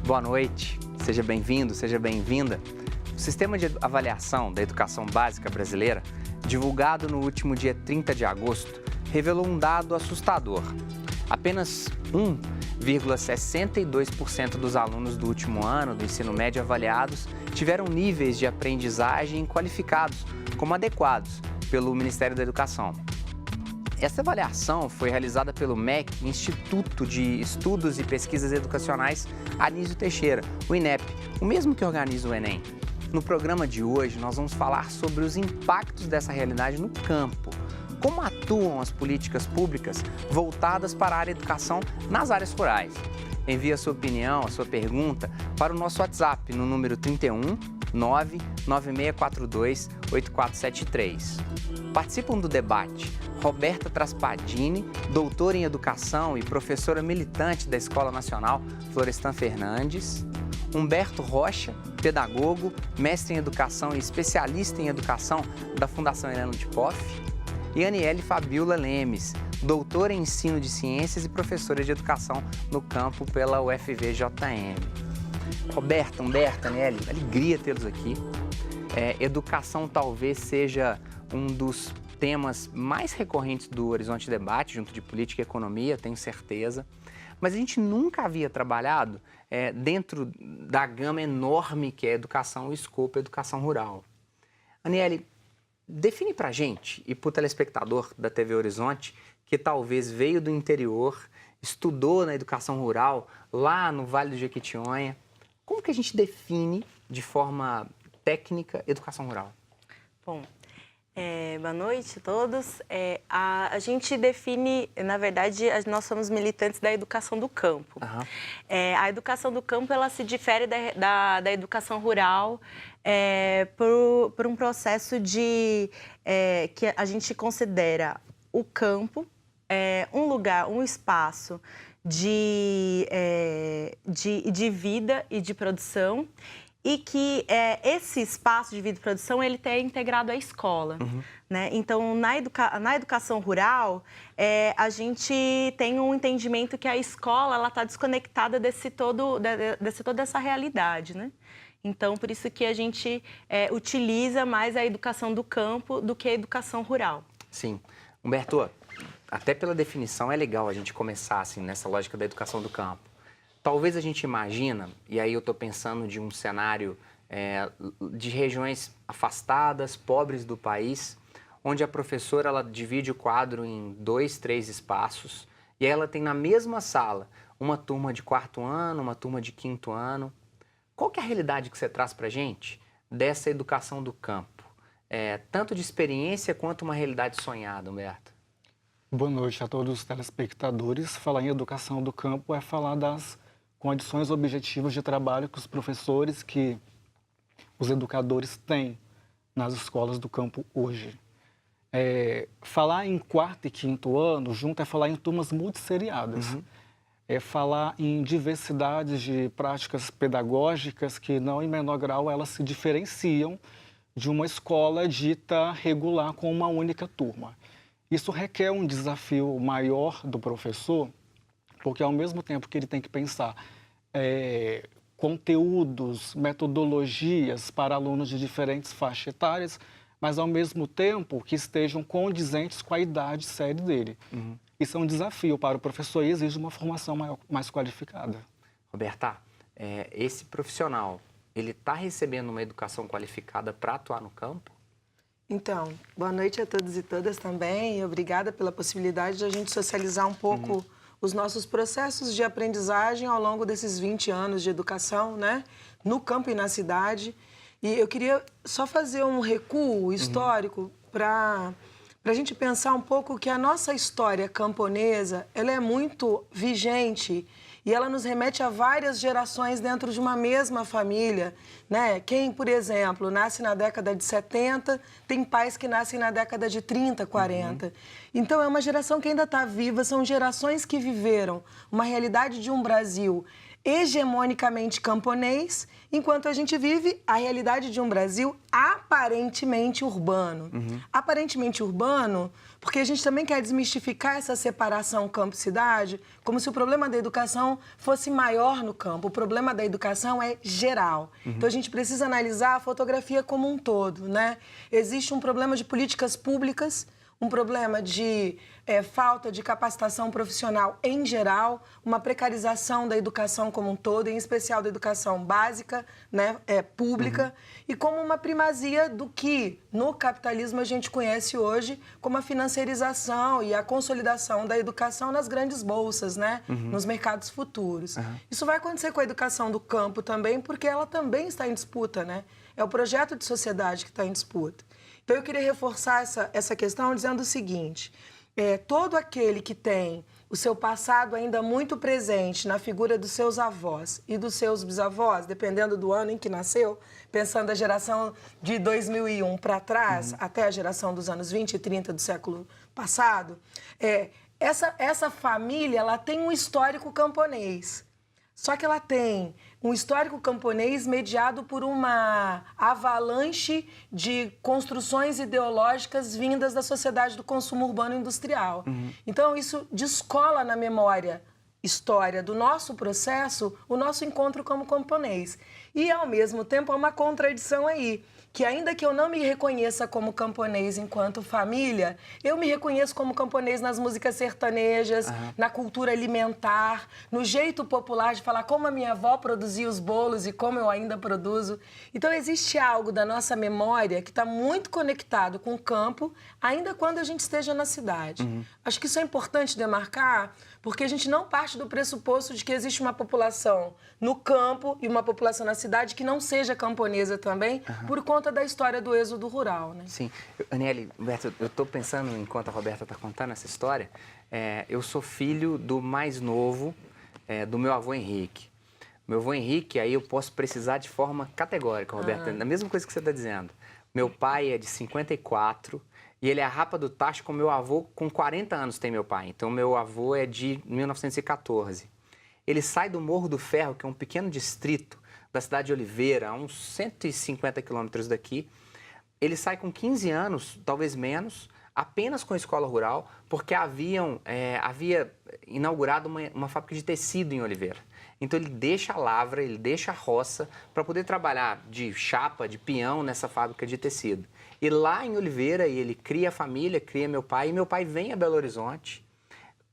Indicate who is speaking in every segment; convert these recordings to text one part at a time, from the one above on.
Speaker 1: Boa noite, seja bem-vindo, seja bem-vinda. O Sistema de Avaliação da Educação Básica Brasileira, divulgado no último dia 30 de agosto, revelou um dado assustador. Apenas 1,62% dos alunos do último ano do ensino médio avaliados tiveram níveis de aprendizagem qualificados como adequados pelo Ministério da Educação. Essa avaliação foi realizada pelo MEC, Instituto de Estudos e Pesquisas Educacionais Anísio Teixeira, o INEP, o mesmo que organiza o Enem. No programa de hoje, nós vamos falar sobre os impactos dessa realidade no campo. Como atuam as políticas públicas voltadas para a área de educação nas áreas rurais? Envie a sua opinião, a sua pergunta para o nosso WhatsApp no número 31 99642 8473. Participam do debate Roberta Traspadini, doutora em educação e professora militante da Escola Nacional Florestan Fernandes, Humberto Rocha, pedagogo, mestre em educação e especialista em educação da Fundação Helena de Poff, e Aniele Fabiola Lemes, doutora em ensino de ciências e professora de educação no campo pela UFVJM. Roberta, Humberto, Aniele, alegria tê-los aqui. Educação talvez seja um dos temas mais recorrentes do Horizonte Debate, junto de política e economia, tenho certeza. Mas a gente nunca havia trabalhado dentro da gama enorme que é a educação, o escopo, a educação rural. Aniele, define para a gente e para o telespectador da TV Horizonte, que talvez veio do interior, estudou na educação rural, lá no Vale do Jequitinhonha, como que a gente define de forma técnica educação rural?
Speaker 2: Bom, boa noite a todos. A gente define, na verdade, nós somos militantes da educação do campo.
Speaker 1: Uhum.
Speaker 2: A educação do campo, ela se difere da educação rural por um processo de que a gente considera o campo um lugar, um espaço de vida e de produção, e que esse espaço de vida e produção ele é integrado à escola.
Speaker 1: Uhum.
Speaker 2: Né? Então, na educação rural, a gente tem um entendimento que a escola está desconectada desse toda essa realidade. Né? Então, por isso que a gente utiliza mais a educação do campo do que a educação rural.
Speaker 1: Sim. Humberto, até pela definição é legal a gente começar assim, nessa lógica da educação do campo. Talvez a gente imagina, e aí eu estou pensando de um cenário de regiões afastadas, pobres do país, onde a professora ela divide o quadro em 2, 3 espaços, e aí ela tem na mesma sala uma turma de 4º ano, uma turma de 5º ano. Qual que é a realidade que você traz para a gente dessa educação do campo? Tanto de experiência quanto uma realidade sonhada, Humberto.
Speaker 3: Boa noite a todos os telespectadores. Falar em educação do campo é falar das condições objetivas de trabalho que os professores, que os educadores têm nas escolas do campo hoje. Falar em 4º e 5º ano junto é falar em turmas multisseriadas.
Speaker 1: Uhum.
Speaker 3: É falar em diversidades de práticas pedagógicas que, não em menor grau, elas se diferenciam de uma escola dita regular com uma única turma. Isso requer um desafio maior do professor, porque ao mesmo tempo que ele tem que pensar conteúdos, metodologias para alunos de diferentes faixas etárias, mas ao mesmo tempo que estejam condizentes com a idade e série dele.
Speaker 1: Uhum.
Speaker 3: Isso é um desafio para o professor e exige uma formação mais qualificada.
Speaker 1: Roberta, esse profissional, ele está recebendo uma educação qualificada para atuar no campo?
Speaker 4: Então, boa noite a todos e todas também, e obrigada pela possibilidade de a gente socializar um pouco os nossos processos de aprendizagem ao longo desses 20 anos de educação, né? No campo e na cidade. E eu queria só fazer um recuo histórico para a gente pensar um pouco que a nossa história camponesa, ela é muito vigente e ela nos remete a várias gerações dentro de uma mesma família, né? Quem, por exemplo, nasce na década de 70, tem pais que nascem na década de 30, 40. Então, é uma geração que ainda está viva, são gerações que viveram uma realidade de um Brasil hegemonicamente camponês, enquanto a gente vive a realidade de um Brasil aparentemente urbano. Aparentemente urbano, porque a gente também quer desmistificar essa separação campo-cidade, como se o problema da educação fosse maior no campo. O problema da educação é geral. Então a gente precisa analisar a fotografia como um todo, né? Existe um problema de políticas públicas, um problema de falta de capacitação profissional em geral, uma precarização da educação como um todo, em especial da educação básica, né, pública, e como uma primazia do que no capitalismo a gente conhece hoje como a financiarização e a consolidação da educação nas grandes bolsas, né, nos mercados futuros. Isso vai acontecer com a educação do campo também, porque ela também está em disputa, né? É o projeto de sociedade que está em disputa. Então, eu queria reforçar essa questão dizendo o seguinte: todo aquele que tem o seu passado ainda muito presente na figura dos seus avós e dos seus bisavós, dependendo do ano em que nasceu, pensando a geração de 2001 para trás, até a geração dos anos 20 e 30 do século passado, essa família ela tem um histórico camponês. Só que ela tem um histórico camponês mediado por uma avalanche de construções ideológicas vindas da sociedade do consumo urbano industrial. Então, isso descola na memória história do nosso processo o nosso encontro como camponês. E, ao mesmo tempo, há uma contradição aí, que ainda que eu não me reconheça como camponês enquanto família, eu me reconheço como camponês nas músicas sertanejas, na cultura alimentar, no jeito popular de falar como a minha avó produzia os bolos e como eu ainda produzo. Então, existe algo da nossa memória que está muito conectado com o campo, ainda quando a gente esteja na cidade. Acho que isso é importante demarcar, porque a gente não parte do pressuposto de que existe uma população no campo e uma população na cidade que não seja camponesa também, por conta da história do êxodo rural, né?
Speaker 1: Sim. Aniele, Roberto, eu estou pensando, enquanto a Roberta está contando essa história, eu sou filho do mais novo do meu avô Henrique. Meu avô Henrique, aí eu posso precisar de forma categórica, Roberta, a mesma coisa que você está dizendo. Meu pai é de 54 e ele é a rapa do tacho com meu avô, com 40 anos tem meu pai. Então, meu avô é de 1914. Ele sai do Morro do Ferro, que é um pequeno distrito da cidade de Oliveira, a uns 150 quilômetros daqui. Ele sai com 15 anos, talvez menos, apenas com a escola rural, porque havia inaugurado uma fábrica de tecido em Oliveira. Então, ele deixa a lavra, ele deixa a roça para poder trabalhar de chapa, de peão nessa fábrica de tecido. E lá em Oliveira, ele cria a família, cria meu pai, e meu pai vem a Belo Horizonte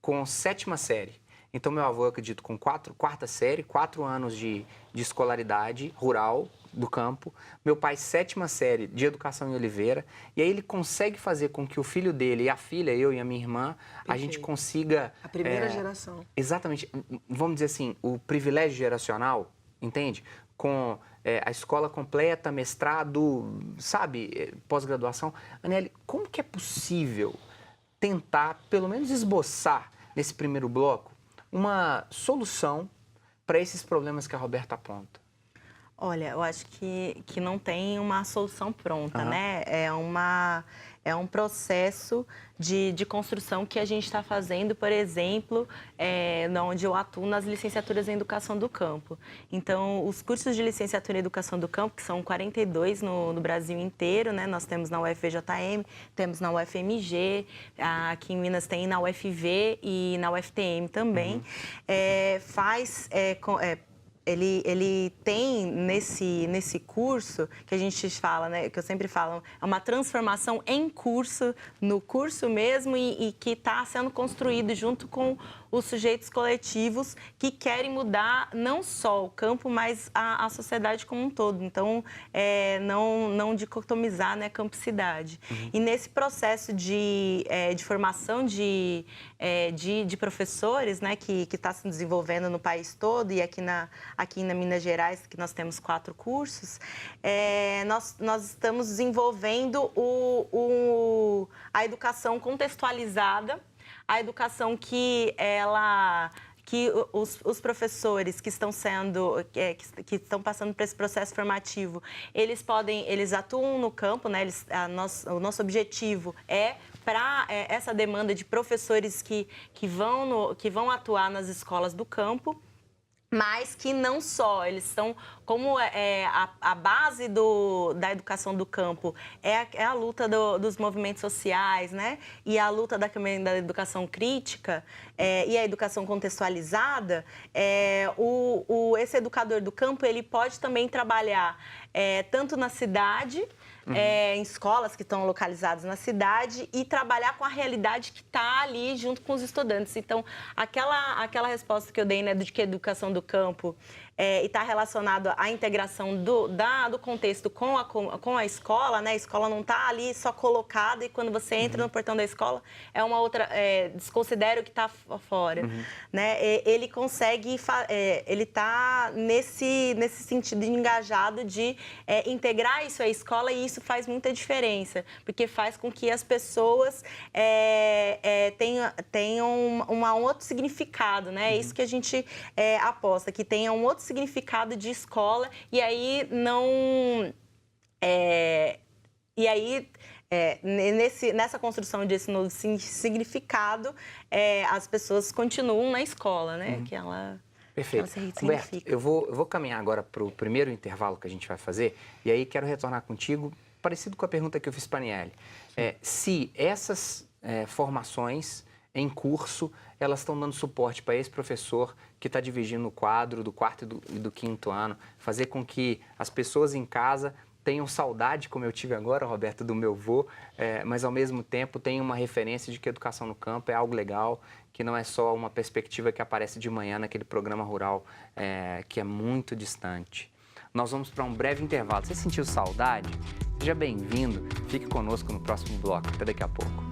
Speaker 1: com 7ª série. Então, meu avô, eu acredito, com 4ª série, 4 anos de escolaridade rural do campo. Meu pai, 7ª série de educação em Oliveira. E aí ele consegue fazer com que o filho dele e a filha, eu e a minha irmã, a gente consiga...
Speaker 4: A primeira geração.
Speaker 1: Exatamente. Vamos dizer assim, o privilégio geracional, entende? Com a escola completa, mestrado, sabe, pós-graduação. Aniele, como que é possível tentar, pelo menos esboçar, nesse primeiro bloco, uma solução para esses problemas que a Roberta aponta?
Speaker 2: Olha, eu acho que não tem uma solução pronta, né? É um processo de construção que a gente está fazendo, por exemplo, onde eu atuo nas licenciaturas em Educação do Campo. Então, os cursos de licenciatura em Educação do Campo, que são 42 no Brasil inteiro, né? Nós temos na UFVJM, temos na UFMG, aqui em Minas tem na UFV e na UFTM também. Ele tem nesse curso, que a gente fala, né, que eu sempre falo, é uma transformação em curso, no curso mesmo, e que está sendo construído junto com os sujeitos coletivos que querem mudar não só o campo, mas a sociedade como um todo. Então, não dicotomizar, né, campo-cidade. E nesse processo de formação de professores, né, que está se desenvolvendo no país todo, e aqui na Minas Gerais, que nós temos 4 cursos, nós estamos desenvolvendo a educação contextualizada, a educação que os professores que estão que estão passando por esse processo formativo, eles atuam no campo, né? O nosso objetivo é para essa demanda de professores que vão atuar nas escolas do campo. mas que não só, eles são, como a base da educação do campo é a luta dos movimentos sociais, né? E a luta da educação crítica e a educação contextualizada, esse educador do campo, ele pode também trabalhar tanto na cidade, em escolas que estão localizadas na cidade e trabalhar com a realidade que está ali junto com os estudantes. Então, aquela resposta que eu dei, né, de que a educação do campo e está relacionado à integração do contexto com a escola, né? A escola não está ali só colocada e quando você entra no portão da escola é uma outra, desconsidera o que está fora, né? Ele consegue, ele está nesse sentido engajado de integrar isso à escola e isso faz muita diferença, porque faz com que as pessoas tenham um outro significado, né? É isso que a gente aposta, que tenha um outro significado de escola e aí não... nessa construção desse novo significado, as pessoas continuam na escola, né? Que ela...
Speaker 1: Perfeito. Humberto, eu vou caminhar agora para o primeiro intervalo que a gente vai fazer e aí quero retornar contigo, parecido com a pergunta que eu fiz para a Aniele. Se essas formações em curso, elas estão dando suporte para esse professor que está dividindo o quadro do quarto e do quinto ano, fazer com que as pessoas em casa tenham saudade, como eu tive agora, Roberto, do meu avô, mas ao mesmo tempo tenham uma referência de que a educação no campo é algo legal, que não é só uma perspectiva que aparece de manhã naquele programa rural que é muito distante. Nós vamos para um breve intervalo. Você sentiu saudade? Seja bem-vindo. Fique conosco no próximo bloco. Até daqui a pouco.